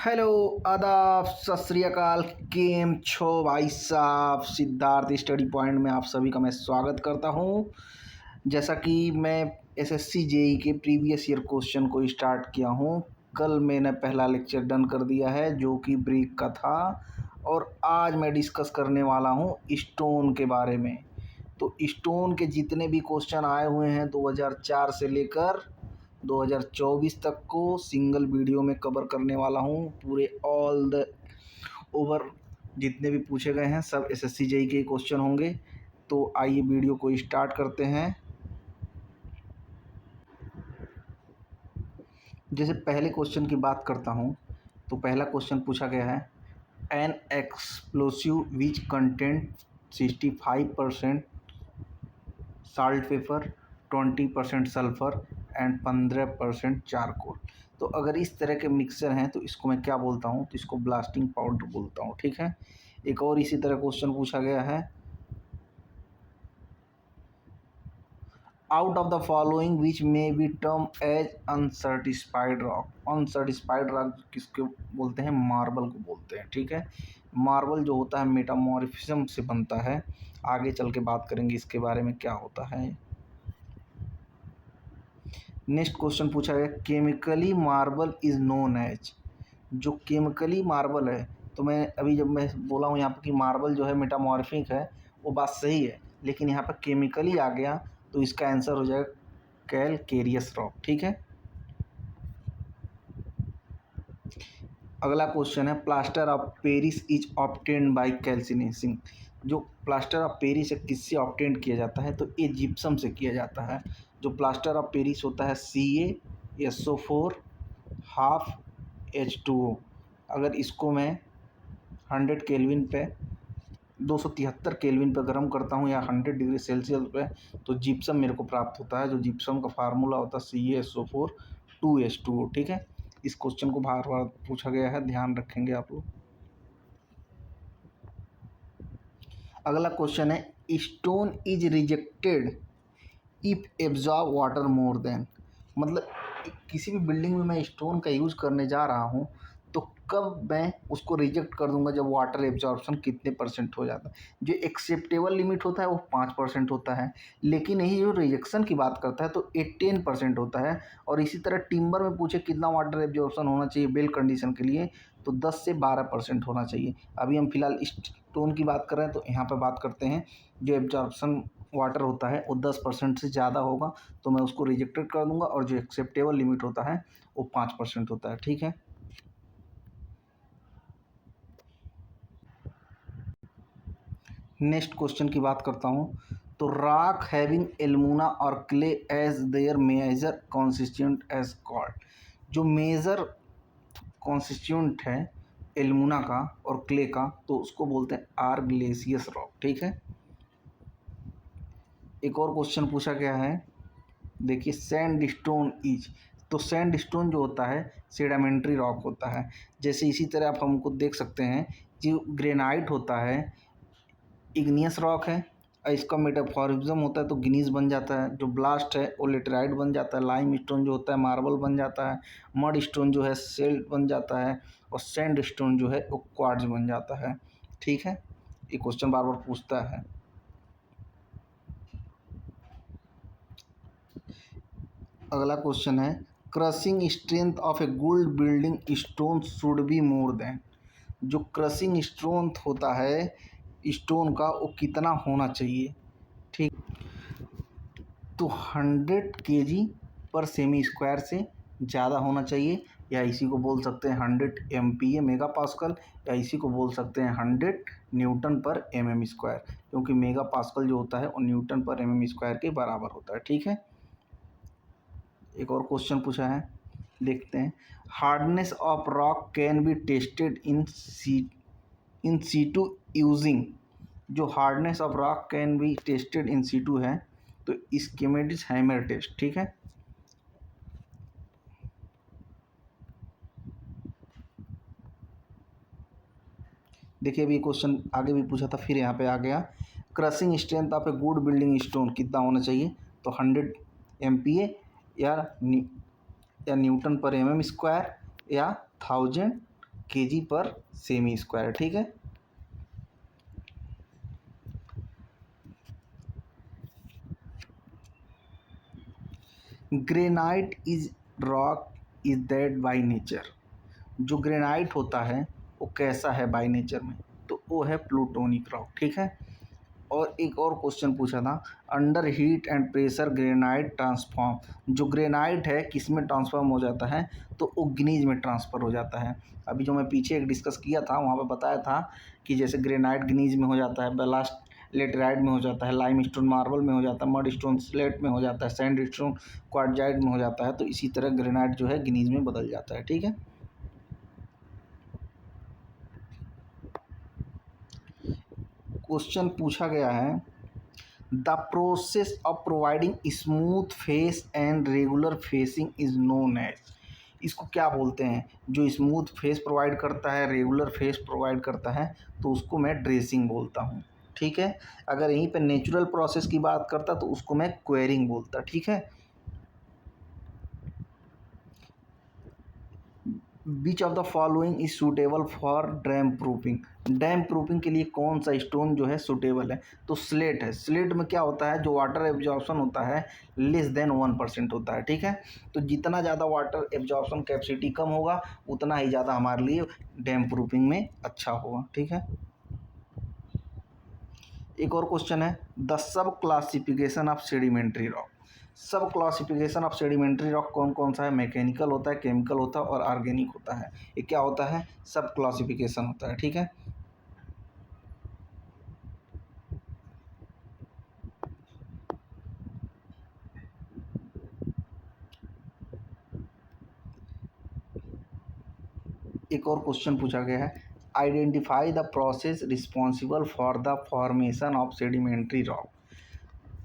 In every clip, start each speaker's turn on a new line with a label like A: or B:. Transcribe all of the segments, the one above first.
A: Hello, आदाब, सत श्री अकाल। केम छो भाई साहब। सिद्धार्थ स्टडी पॉइंट में आप सभी का मैं स्वागत करता हूँ। जैसा कि मैं एसएससी जेई के प्रीवियस ईयर क्वेश्चन को स्टार्ट किया हूँ। कल मैंने पहला लेक्चर डन कर दिया है जो कि ब्रेक का था, और आज मैं डिस्कस करने वाला हूँ स्टोन के बारे में। तो स्टोन के जितने भी क्वेश्चन आए हुए हैं 2004 से लेकर 2024 तक को सिंगल वीडियो में कवर करने वाला हूँ। पूरे ऑल द ओवर जितने भी पूछे गए हैं सब एसएससी जेई के क्वेश्चन होंगे। तो आइए वीडियो को स्टार्ट करते हैं। जैसे पहले क्वेश्चन की बात करता हूँ तो पहला क्वेश्चन पूछा गया है, an explosive which content 65% saltpetre, 20% sulphur and 15% charcoal. तो अगर इस तरह के मिक्सचर हैं तो इसको मैं क्या बोलता हूँ? तो इसको ब्लास्टिंग पाउडर बोलता हूँ। ठीक है। एक और इसी तरह क्वेश्चन पूछा गया है, out of the following which may be term as unstratified rock. Unstratified rock किसको बोलते हैं? मार्बल को बोलते हैं। ठीक है। मार्बल जो होता है मेटामॉर्फिज्म से बनता है। आगे चल के बात करेंगे इसके बारे में क्या होता है। नेक्स्ट क्वेश्चन पूछा गया, chemically marble is known as. जो केमिकली मार्बल है, तो मैं अभी जब मैं बोला हूँ यहाँ पर कि मार्बल जो है मेटामॉर्फिक है, वो बात सही है, लेकिन यहाँ पर केमिकली आ गया तो इसका आंसर हो जाएगा कैलकेरियस रॉक। ठीक है। अगला क्वेश्चन है, plaster of Paris is obtained by calcinating. जो प्लास्टर ऑफ पेरिस है किससे ऑब्टेंड किया जाता है? तो ये जिप्सम से किया जाता है। जो प्लास्टर ऑफ पेरिस होता है CaSO4 हाफ H2O। अगर इसको मैं 100 केल्विन पे 273 केल्विन पे गर्म करता हूँ या 100 डिग्री सेल्सियस पे, तो जिप्सम मेरे को प्राप्त होता है। जो जिप्सम का फार्मूला होता है CaSO4 2H2O। ठीक है। इस क्वेश्चन को बार बार पूछा गया है, ध्यान रखेंगे आप लोग। अगला क्वेश्चन है, stone is rejected if absorb water more than. मतलब किसी भी बिल्डिंग में मैं स्टोन का यूज़ करने जा रहा हूँ तो कब मैं उसको रिजेक्ट कर दूंगा? जब वाटर एब्जॉर्प्शन कितने परसेंट हो जाता है। जो एक्सेप्टेबल लिमिट होता है वो 5% होता है, लेकिन यही जो रिजेक्शन की बात करता है तो 10% होता है। और इसी तरह टिम्बर में पूछे कितना वाटर एब्जॉर्प्शन होना चाहिए वेल कंडीशन के लिए, तो 10 से 12% होना चाहिए। अभी हम फिलहाल स्टोन की बात कर रहे हैं तो यहाँ पर बात करते हैं जो एब्जॉर्प्शन वाटर होता है वो 10% से ज़्यादा होगा तो मैं उसको रिजेक्टेड कर दूंगा, और जो एक्सेप्टेबल लिमिट होता है वो 5% होता है। ठीक है। नेक्स्ट क्वेश्चन की बात करता हूँ, तो रॉक हैविंग एल्यूमिना और clay as their major constituent as called. जो मेजर कॉन्स्टिट्यूएंट है एल्यूमिना का और क्ले का, तो उसको बोलते हैं आर्गिलेसियस रॉक। ठीक है। एक और क्वेश्चन पूछा गया है, देखिए, सैंड स्टोन इज। तो सैंड स्टोन जो होता है सेडामेंट्री रॉक होता है। जैसे इसी तरह आप हमको देख सकते हैं, जो ग्रेनाइट होता है इग्नियस रॉक है, इसका मेटामॉर्फिज्म होता है तो ग्नीस बन जाता है। जो ब्लास्ट है वो लेटराइट बन जाता है। लाइम स्टोन जो होता है मार्बल बन जाता है। मड स्टोन जो है सेल्ट बन जाता है। और सैंड स्टोन जो है वो क्वार्ट्ज बन जाता है। ठीक है। ये क्वेश्चन बार बार पूछता है। अगला क्वेश्चन है, crushing strength of a good building stone should be more than. जो क्रशिंग स्ट्रेंथ होता है स्टोन का वो कितना होना चाहिए? ठीक। तो 100 kg पर सेमी स्क्वायर से ज़्यादा होना चाहिए, या इसी को बोल सकते हैं 100 MPa मेगा पास्कल, या इसी को बोल सकते हैं 100 न्यूटन पर mm स्क्वायर, क्योंकि मेगा पास्कल जो होता है वो न्यूटन पर mm स्क्वायर के बराबर होता है। ठीक है। एक और क्वेश्चन पूछा है, देखते हैं, hardness of rock can be tested in situ using. जो hardness of rock can be tested in situ है तो स्कीमेटिक हैमर टेस्ट। ठीक है। देखिए अभी क्वेश्चन आगे भी पूछा था, फिर यहाँ पे आ गया, crushing strength of a good building stone कितना होना चाहिए? तो 100 MPa या न्यूटन पर mm स्क्वायर या 1000 केजी पर सेमी स्क्वायर। ठीक है। Granite is rock is that by nature. जो ग्रेनाइट होता है वो कैसा है बाय नेचर में, तो वो है प्लूटोनिक रॉक। ठीक है। और एक और क्वेश्चन पूछा था, under heat and pressure granite transform. जो ग्रेनाइट है किस में ट्रांसफॉर्म हो जाता है, तो वो ग्नीज में ट्रांसफ़र हो जाता है। अभी जो मैं पीछे एक डिस्कस किया था वहाँ पे बताया था कि जैसे ग्रेनाइट ग्नीज में हो जाता है, बेलास्ट लेटराइट में हो जाता है, लाइम स्टोन मार्बल में हो जाता है, मड स्टोन स्लेट में हो जाता है, सैंड स्टोन क्वार्टजाइट में हो जाता है, तो इसी तरह ग्रेनाइट जो है ग्नीज में बदल जाता है। ठीक है। क्वेश्चन पूछा गया है, the process of providing smooth face and regular facing is known as. इसको क्या बोलते हैं, जो स्मूथ फेस प्रोवाइड करता है, रेगुलर फेस प्रोवाइड करता है, तो उसको मैं ड्रेसिंग बोलता हूँ। ठीक है। अगर यहीं पे नेचुरल प्रोसेस की बात करता तो उसको मैं क्वेरिंग बोलता। ठीक है। Which of the following is suitable for dam proofing. Dam proofing के लिए कौन सा स्टोन जो है सूटेबल है, तो स्लेट है। स्लेट में क्या होता है, जो वाटर एब्जॉर्प्शन होता है लेस देन 1% होता है। ठीक है। तो जितना ज़्यादा वाटर एब्जॉर्प्शन कैपेसिटी कम होगा उतना ही ज़्यादा हमारे लिए डैम प्रूफिंग में अच्छा होगा। ठीक है। एक और क्वेश्चन है, the sub classification of sedimentary rock. सब क्लासिफिकेशन ऑफ सेडिमेंट्री रॉक कौन कौन सा है, मैकेनिकल होता है, केमिकल होता है और ऑर्गेनिक होता है। ये क्या होता है, सब क्लासिफिकेशन होता है। ठीक है। एक और क्वेश्चन पूछा गया है, identify the process responsible for the formation of sedimentary rock.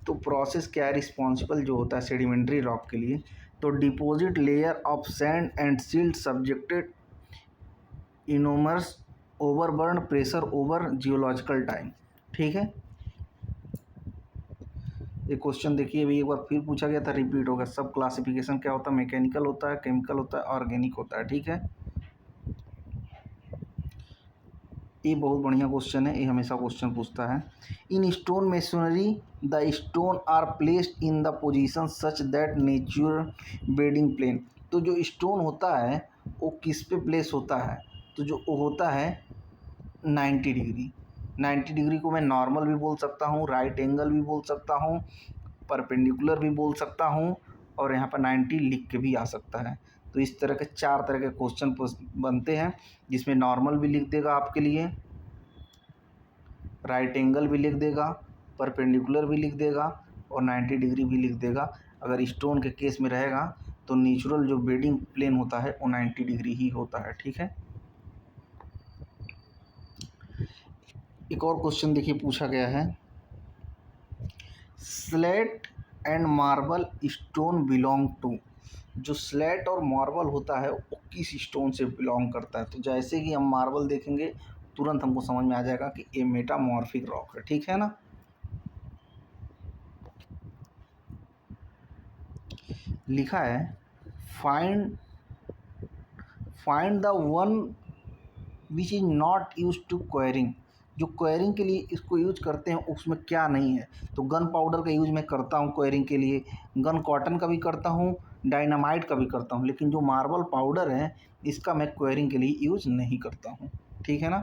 A: तो प्रोसेस क्या है रिस्पॉन्सिबल जो होता है सेडिमेंट्री रॉक के लिए, तो deposit layer of sand and silt subjected enormous overburden pressure over geological time. ठीक है। ये क्वेश्चन देखिए अभी एक बार फिर पूछा गया था, रिपीट होगा। सब क्लासिफिकेशन क्या होता है, मैकेनिकल होता है, केमिकल होता है, ऑर्गेनिक होता है। ठीक है। ये बहुत बढ़िया क्वेश्चन है, ये हमेशा क्वेश्चन पूछता है। In stone masonry the stone are placed in the position such that natural bedding plane. तो जो स्टोन होता है वो किस पे प्लेस होता है, तो जो वो होता है 90 डिग्री। 90 डिग्री को मैं नॉर्मल भी बोल सकता हूँ, राइट एंगल भी बोल सकता हूँ, परपेंडिकुलर भी बोल सकता हूँ, और यहाँ पर 90 लिख के भी आ सकता है। तो इस तरह के 4 तरह के क्वेश्चन बनते हैं, जिसमें नॉर्मल भी लिख देगा आपके लिए, राइट एंगल भी लिख देगा, परपेंडिकुलर भी लिख देगा और 90 डिग्री भी लिख देगा। अगर स्टोन के केस में रहेगा तो नेचुरल जो बेडिंग प्लेन होता है वो 90 डिग्री ही होता है। ठीक है। एक और क्वेश्चन देखिए पूछा गया है, slate and marble stone belong to. जो स्लेट और मार्बल होता है वो किस स्टोन से बिलोंग करता है, तो जैसे कि हम मार्बल देखेंगे तुरंत हमको समझ में आ जाएगा कि ये मेटामॉर्फिक रॉक है। ठीक है ना। लिखा है, find find the one which is not use to quarrying. जो क्वेरिंग के लिए इसको यूज करते हैं उसमें क्या नहीं है, तो गन पाउडर का यूज मैं करता हूँ क्वेरिंग के लिए, गन कॉटन का भी करता हूँ, डायनामाइट का भी करता हूँ, लेकिन जो मार्बल पाउडर है इसका मैं क्वेरिंग के लिए यूज नहीं करता हूँ। ठीक है ना।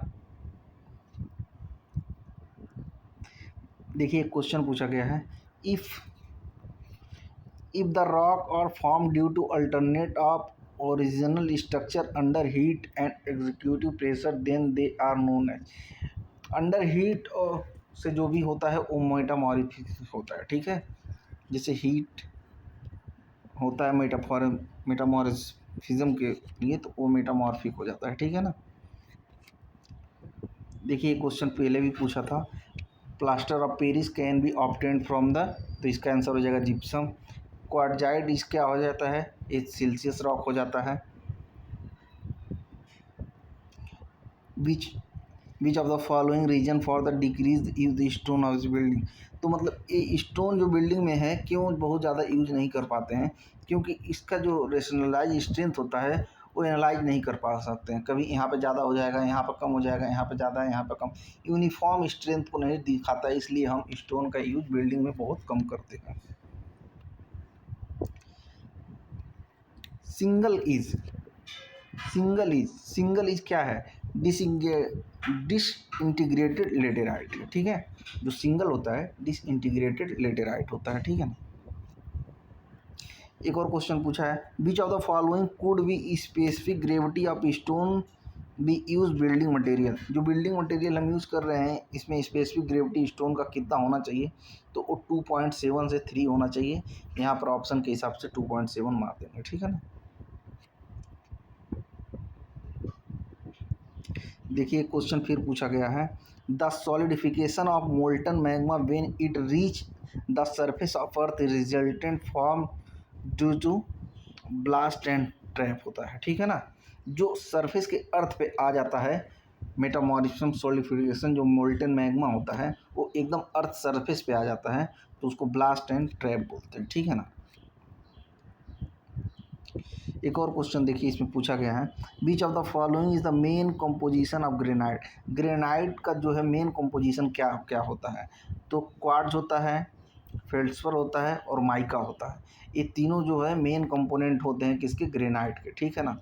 A: देखिए एक क्वेश्चन पूछा गया है, if the rock are form due to alternate of original structure under heat and executive pressure then they are known as. Under heat से जो भी होता है वो मेटामॉर्फिक होता है। ठीक है। जैसे हीट होता है मेटामॉर्फिज्म के लिए, तो वो मेटामॉर्फिक हो जाता है। ठीक है ना। देखिए क्वेश्चन पहले भी पूछा था, plaster of Paris can be obtained from the, तो इसका आंसर हो जाएगा जिप्सम। क्वार्टजाइट इस क्या हो जाता है, ये सिलिशियस रॉक हो जाता है। Which which of the following reason for the decrease use stone house building. तो मतलब ये स्टोन जो बिल्डिंग में है क्यों बहुत ज़्यादा यूज नहीं कर पाते हैं, क्योंकि इसका जो रेशनलाइज स्ट्रेंथ होता है वो एनालाइज नहीं कर पा सकते हैं। कभी यहाँ पे ज़्यादा हो जाएगा, यहाँ पर कम हो जाएगा, यहाँ पे ज़्यादा, यहाँ पे कम, यूनिफॉर्म स्ट्रेंथ को नहीं दिखाता है, इसलिए हम स्टोन का यूज बिल्डिंग में बहुत कम करते हैं। सिंगल इज, सिंगल इज क्या है? डिसइंटीग्रेटेड लेटेराइट, ठीक है। जो सिंगल होता है डिसइंटीग्रेटेड लेटेराइट होता है, ठीक है ना। एक और क्वेश्चन पूछा है, which of the following could be specific gravity of stone B use building material. जो बिल्डिंग मटेरियल हम यूज़ कर रहे हैं इसमें स्पेसिफिक ग्रेविटी स्टोन का कितना होना चाहिए? तो वो 2.7 से 3 होना चाहिए। यहाँ पर ऑप्शन के हिसाब से 2.7 मार देंगे, ठीक है ना। देखिए क्वेश्चन फिर पूछा गया है, the solidification of molten magma when it reach the surface of earth resultant form due to blast and trap होता है, ठीक है ना। जो सरफेस के अर्थ पे आ जाता है, मेटामॉर्फिज्म सॉलिडिफिकेशन, जो मोल्टन मैग्मा होता है वो एकदम अर्थ सरफेस पे आ जाता है, तो उसको ब्लास्ट एंड ट्रैप बोलते हैं, ठीक है ना। एक और क्वेश्चन देखिए इसमें पूछा गया है, which of the following is the main composition of granite. Granite का जो है मेन कंपोजिशन क्या क्या होता है? तो क्वार्ट्ज होता है, फेल्ड्सपर होता है और माइका होता है। ये तीनों जो है मेन कंपोनेंट होते हैं किसके? ग्रेनाइट के, ठीक है ना।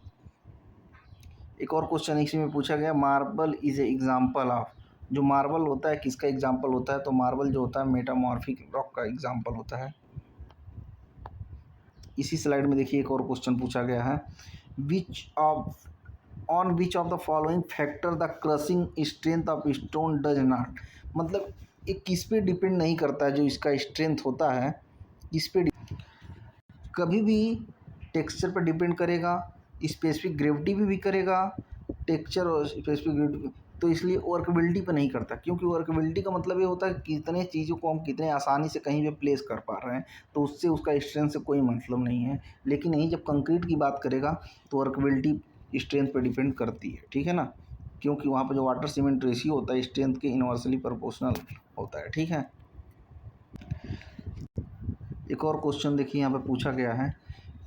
A: एक और क्वेश्चन इसी में पूछा गया, marble is a example of. जो मार्बल होता है किसका एग्जाम्पल होता है? तो मार्बल जो होता है मेटामॉर्फिक रॉक का एग्जाम्पल होता है। इसी स्लाइड में देखिए एक और क्वेश्चन पूछा गया है, which of on which of the following factor the crushing strength of stone does not. मतलब ये किस पे डिपेंड नहीं करता है, जो इसका स्ट्रेंथ होता है इस पे कभी भी टेक्सचर पर डिपेंड करेगा, स्पेसिफिक ग्रेविटी भी करेगा, टेक्सचर और स्पेसिफिक ग्रेविटी, तो इसलिए वर्कबिलिटी पर नहीं करता, क्योंकि वर्कबिलिटी का मतलब ये होता है कि कितने चीज़ों को हम कितने आसानी से कहीं पे प्लेस कर पा रहे हैं, तो उससे उसका स्ट्रेंथ से कोई मतलब नहीं है। लेकिन यही जब कंक्रीट की बात करेगा तो वर्कबिलिटी स्ट्रेंथ पर डिपेंड करती है, ठीक है ना, क्योंकि वहाँ पर जो वाटर सीमेंट रेशियो होता है स्ट्रेंथ के इनवर्सली प्रोपोर्शनल होता है, ठीक है। एक और क्वेश्चन देखिए यहाँ पे पूछा गया है,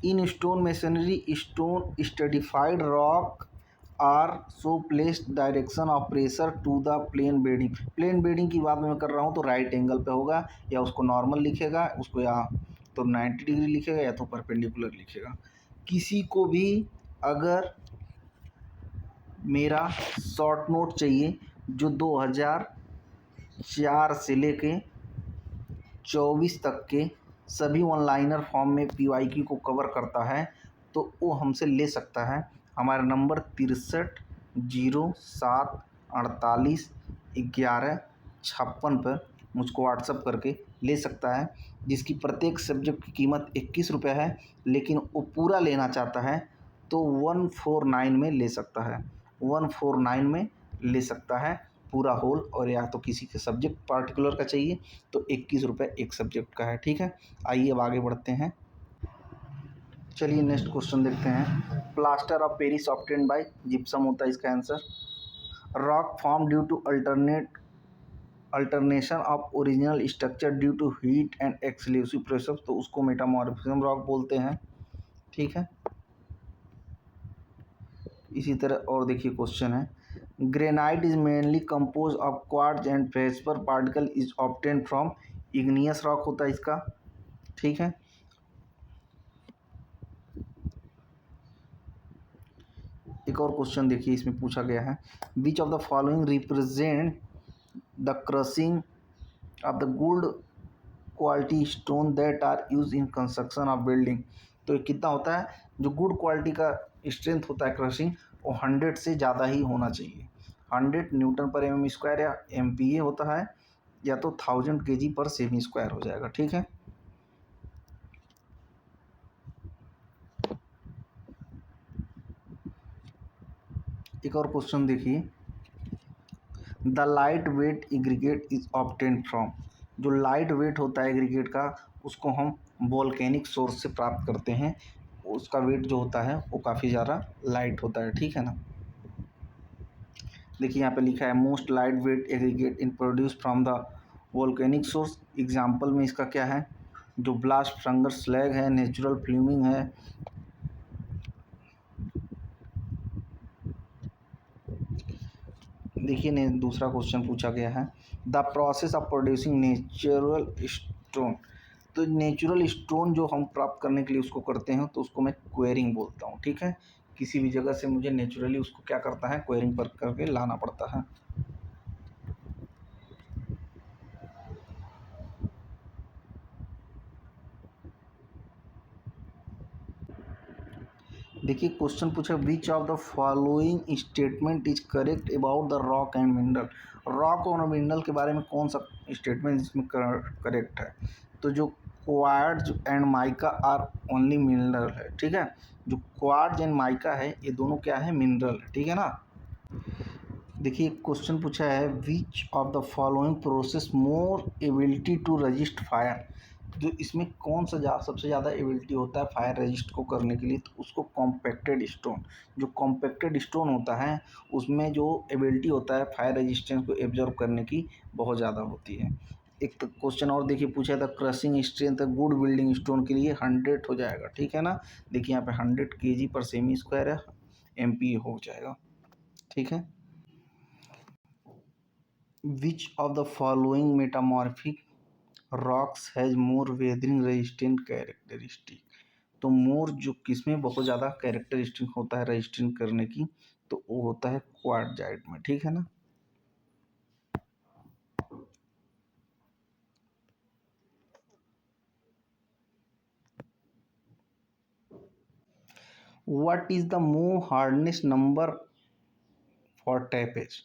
A: in stone masonry stone stratified rock are so placed direction of pressure to the plane bedding. Plane bedding की बात मैं कर रहा हूँ तो राइट एंगल पे होगा, या उसको नॉर्मल लिखेगा, उसको या तो 90 डिग्री लिखेगा या तो परपेंडिकुलर लिखेगा। किसी को भी अगर मेरा शॉर्ट नोट चाहिए जो 2004 से लेके 24 तक के सभी ऑनलाइनर फॉर्म में PYQ को कवर करता है, तो वो हमसे ले सकता है। हमारा नंबर 6307481156 पर मुझको व्हाट्सअप करके ले सकता है, जिसकी प्रत्येक सब्जेक्ट की कीमत 21 रुपये है, लेकिन वो पूरा लेना चाहता है तो 149 में ले सकता है, 149 में ले सकता है पूरा होल। और या तो किसी के सब्जेक्ट पार्टिकुलर का चाहिए तो 21 रुपये एक सब्जेक्ट का है, ठीक है। आइए अब आगे बढ़ते हैं। चलिए नेक्स्ट क्वेश्चन देखते हैं, plaster of Paris obtained by gypsum होता है इसका answer. Rock form due to alternation of original structure due to heat and exclusive pressure, तो उसको मेटामॉर्फिज्म रॉक बोलते हैं, ठीक है। इसी तरह और देखिए क्वेश्चन है, granite is mainly compose of quartz and feldspar particle is obtained from igneous rock होता है इसका, ठीक है। एक और क्वेश्चन देखिए इसमें पूछा गया है, which of the following represent the crushing of the good quality stone that are use in construction of building. तो ये कितना होता है? जो गुड क्वालिटी का स्ट्रेंथ होता है क्रशिंग, वो 100 से ज़्यादा ही होना चाहिए। 100 न्यूटन पर mm स्क्वायर या MPa होता है, या तो 1000 kg पर सेमी स्क्वायर हो जाएगा, ठीक है। एक और क्वेश्चन देखिए, the light weight aggregate is obtained from. जो लाइट वेट होता है एग्रीगेट का, उसको हम वोल्केनिक सोर्स से प्राप्त करते हैं, उसका वेट जो होता है वो काफ़ी ज़्यादा लाइट होता है, ठीक है ना। देखिए यहाँ पे लिखा है, most light weight aggregate in produce from the volcanic source. Example में इसका क्या है? जो ब्लास्ट फ्रंगर स्लैग है, नेचुरल फ्यूमिंग है, देखिए ने दूसरा क्वेश्चन पूछा गया है, the process of producing natural stone. तो नेचुरल स्टोन जो हम प्राप्त करने के लिए उसको करते हैं तो उसको मैं क्वेरिंग बोलता हूँ। ठीक है, किसी भी जगह से मुझे नेचुरली उसको क्या करता है, क्वेरिंग पर करके लाना पड़ता है। देखिए क्वेश्चन पूछा, विच of the following statement is correct about the rock and mineral. Rock और मिनरल के बारे में कौन सा स्टेटमेंट इसमें करेक्ट है। तो जो quartz and mica are only mineral है। ठीक है, जो क्वार्ट्ज एंड माइका है ये दोनों क्या है, मिनरल है। ठीक है ना। देखिए क्वेश्चन पूछा है, which of the following process more ability to resist fire. जो इसमें कौन सा सबसे ज़्यादा एबिलिटी होता है फायर रजिस्ट को करने के लिए, तो उसको कॉम्पैक्टेड स्टोन। जो कॉम्पैक्टेड स्टोन होता है उसमें जो एबिलिटी होता है फायर रेजिस्टेंस को एब्जॉर्व करने की बहुत ज़्यादा होती है। एक तो क्वेश्चन और देखिए पूछा था, crushing strength good building stone के लिए 100 हो जाएगा। ठीक है ना, देखिए यहाँ पे 100 kg पर सेमी स्क्वायर है, MP हो जाएगा। ठीक है, which of the following metamorphic rocks has more weathering resistant characteristic. तो मोर जो किसमें बहुत ज़्यादा कैरेक्टरिस्टिक होता है रेजिस्टेंट करने की, तो वो होता है क्वार्टजाइट में। ठीक है ना। What is the Mohs hardness number for topaz.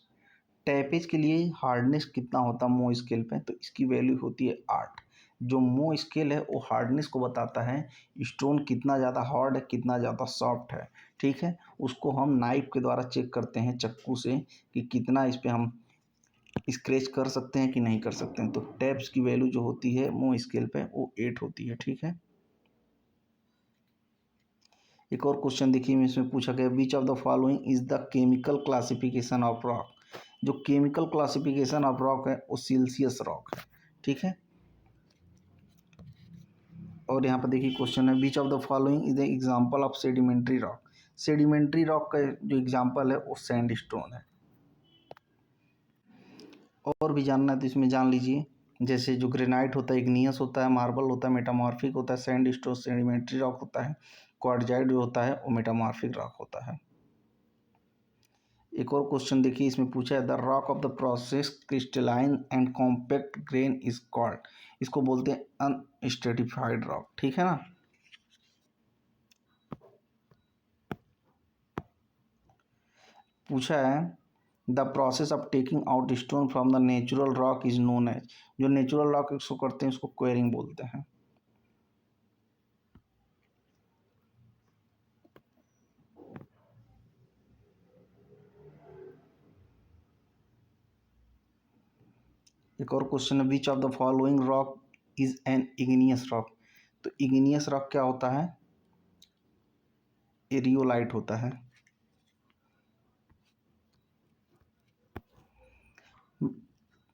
A: Topaz के लिए हार्डनेस कितना होता है मो स्केल पे, तो इसकी वैल्यू होती है 8। जो मो स्केल है वो हार्डनेस को बताता है, स्टोन कितना ज़्यादा हार्ड है कितना ज़्यादा सॉफ्ट है। ठीक है, उसको हम नाइफ के द्वारा चेक करते हैं चाकू से कि कितना इस पर हम स्क्रैच कर सकते हैं कि नहीं कर सकते हैं। तो टैप्स की वैल्यू जो होती है मो स्केल पे वो 8 होती है। ठीक है, एक और क्वेश्चन देखिए इसमें पूछा गया, विच of the following is the chemical classification of rock. जो केमिकल क्लासिफिकेशन ऑफ रॉक है वो सिलिशियस रॉक है। ठीक है, और यहाँ पर देखिए क्वेश्चन है, which of the following is the example of sedimentary rock. Sedimentary rock का जो एग्जांपल है वो सैंडस्टोन है। और भी जानना है तो इसमें जान लीजिए, जैसे जो ग्रेनाइट होता है, इग्नियस होता है, मार्बल होता है, मेटामॉर्फिक होता है, सैंडस्टोन सेडिमेंट्री रॉक होता है, क्वार्टजाइट जो होता है वो मेटामॉर्फिक रॉक होता है। एक और क्वेश्चन देखिए इसमें पूछा है, the rock of the process crystalline and compact grain is called. इसको बोलते हैं अनस्ट्रेटिफाइड रॉक। ठीक है ना। पूछा है, the process of taking out stone from the natural rock is known as. जो नेचुरल रॉक इसको करते हैं उसको क्वेरिंग बोलते हैं। एक और क्वेश्चन है, which of the following rock is an igneous rock. तो इग्नियस रॉक क्या होता है, एरियोलाइट होता है।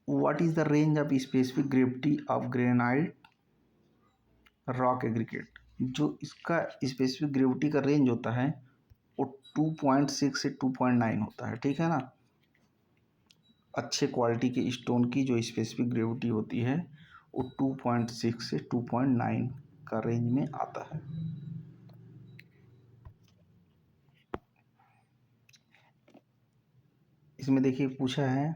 A: What is the range of specific gravity of granite rock aggregate. जो इसका स्पेसिफिक ग्रेविटी का रेंज होता है वो 2.6 से 2.9 होता है। ठीक है ना, अच्छे क्वालिटी के स्टोन की जो स्पेसिफिक ग्रेविटी होती है वो 2.6 से 2.9 का रेंज में आता है। इसमें देखिए पूछा है,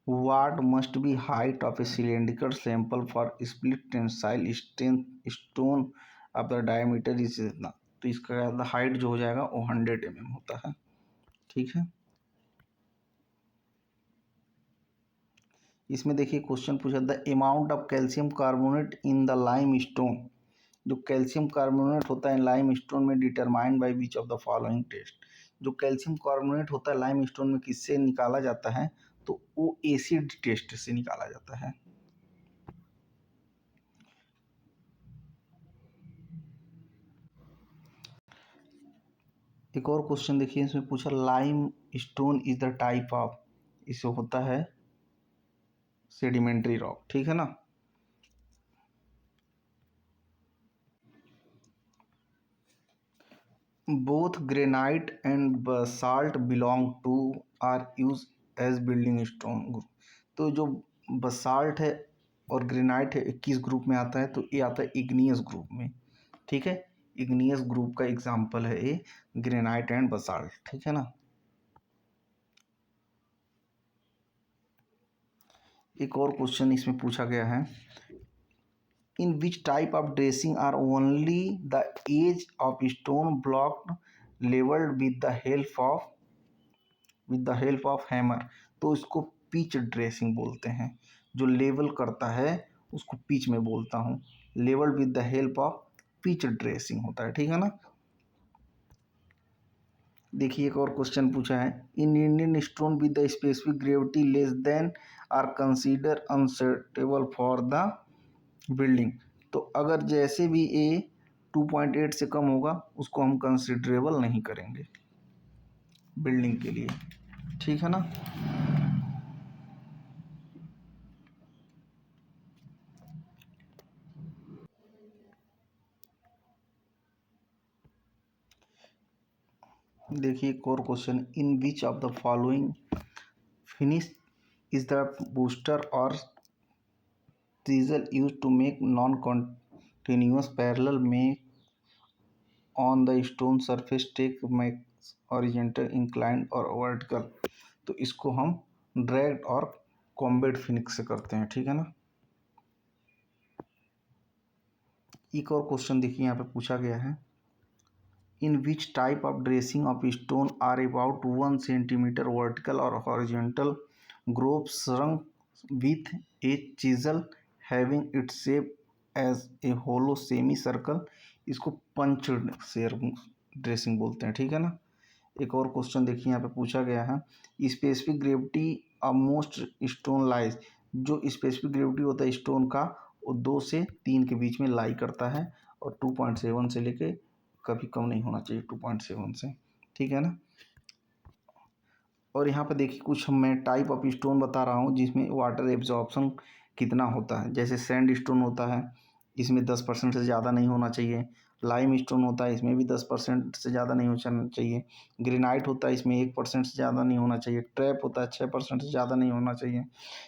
A: what must be height of a cylindrical sample for split tensile strength stone of the diameter is इतना। तो इसका हाइट जो हो जाएगा वो 100 mm होता है। ठीक है, इसमें देखिए क्वेश्चन पूछा, the amount of calcium carbonate in the lime stone. जो कैल्शियम कार्बोनेट होता है लाइम स्टोन में determined by which of the following test. जो कैल्शियम कार्बोनेट होता है लाइम स्टोन में किससे निकाला जाता है, तो वो एसिड टेस्ट से निकाला जाता है। एक और क्वेश्चन देखिए इसमें पूछा, lime stone is the type of, इसे होता है सेडिमेंट्री रॉक। ठीक है ना। Both granite and basalt belong to are use as building stone. तो जो बसाल्ट है और ग्रेनाइट है 21 ग्रुप में आता है, तो ये आता है इग्नियस ग्रुप में। ठीक है, इग्नियस ग्रुप का एग्जाम्पल है ये ग्रेनाइट एंड बसाल्ट। ठीक है ना। एक और क्वेश्चन इसमें पूछा गया है, in which type of dressing are only the edge of stone block levelled with the help of hammer. तो इसको पिच ड्रेसिंग बोलते हैं। जो लेवल करता है उसको पिच में बोलता हूँ। Levelled with the help of pitch dressing होता है। ठीक है ना। देखिए एक और क्वेश्चन पूछा है, in Indian stone with the specific gravity less than are consider unsuitable for the building. तो अगर जैसे भी ए 2.8 से कम होगा उसको हम कंसिडरेबल नहीं करेंगे बिल्डिंग के लिए। ठीक है ना। देखिए एक और question, in which of the following finish is the booster और chisel used to make non-continuous parallel make on the stone surface take makes horizontal inclined और vertical। तो इसको हम ड्रैग्ड और कॉम्बेट फिनिक्स से करते हैं। ठीक है ना। एक और क्वेश्चन देखिए यहाँ पे पूछा गया है, in which type of dressing of stone are about 1 centimetre vertical और horizontal groove shrunk with a chisel having its shape as a hollow semi circle. इसको पंच्ड ड्रेसिंग बोलते हैं। ठीक है ना। एक और क्वेश्चन देखिए यहाँ पे पूछा गया है, specific gravity of most stone lies. जो स्पेसिफिक ग्रेविटी होता है स्टोन का वो 2 से 3 के बीच में लाई करता है और 2.7 से लेके कभी कम नहीं होना चाहिए 2.7 से। ठीक है ना। और यहाँ पे देखिए कुछ मैं टाइप ऑफ स्टोन बता रहा हूँ जिसमें वाटर एब्जॉर्प्शन कितना होता है। जैसे सैंड स्टोन होता है, इसमें 10% से ज़्यादा नहीं होना चाहिए। लाइम स्टोन होता है, इसमें भी 10% से ज़्यादा नहीं होना चाहिए। ग्रेनाइट होता है, इसमें 1% से ज़्यादा नहीं होना चाहिए। ट्रैप होता है, 6% से ज़्यादा नहीं होना चाहिए।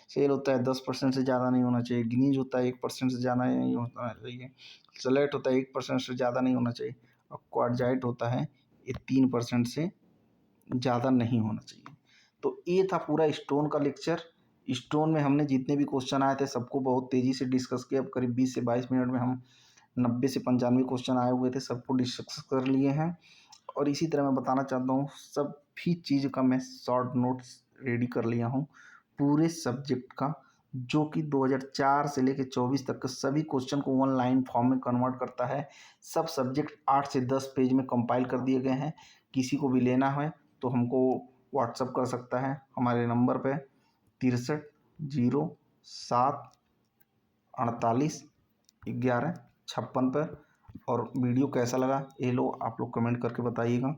A: सेल होता है, 10% से ज़्यादा नहीं होना चाहिए। ग्नीज होता है, 1% से ज़्यादा नहीं होना चाहिए। सलेट होता है, 1% से ज़्यादा नहीं होना चाहिए। और क्वार्टजाइट होता है, ये 3% से ज़्यादा नहीं होना चाहिए। तो ये था पूरा स्टोन का लेक्चर। स्टोन में हमने जितने भी क्वेश्चन आए थे सबको बहुत तेज़ी से डिस्कस किया। अब करीब 20 से 22 मिनट में हम 90 से 95 क्वेश्चन आए हुए थे, सबको डिस्कस कर लिए हैं। और इसी तरह मैं बताना चाहता हूँ सभी चीज़ का मैं शॉर्ट नोट्स रेडी कर लिया हूँ पूरे सब्जेक्ट का, जो कि 2004 से लेकर 24 तक के सभी क्वेश्चन को वन लाइन फॉर्म में कन्वर्ट करता है। सब सब्जेक्ट 8 से 10 पेज में कंपाइल कर दिए गए हैं। किसी को भी लेना है तो हमको व्हाट्सअप कर सकता है हमारे नंबर पे 6307481156 पर। और वीडियो कैसा लगा ये लोग आप लोग कमेंट करके बताइएगा।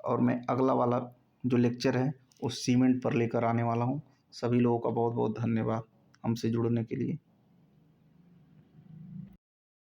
A: और मैं अगला वाला जो लेक्चर है वो सीमेंट पर लेकर आने वाला हूँ। सभी लोगों का बहुत बहुत धन्यवाद हमसे जुड़ने के लिए।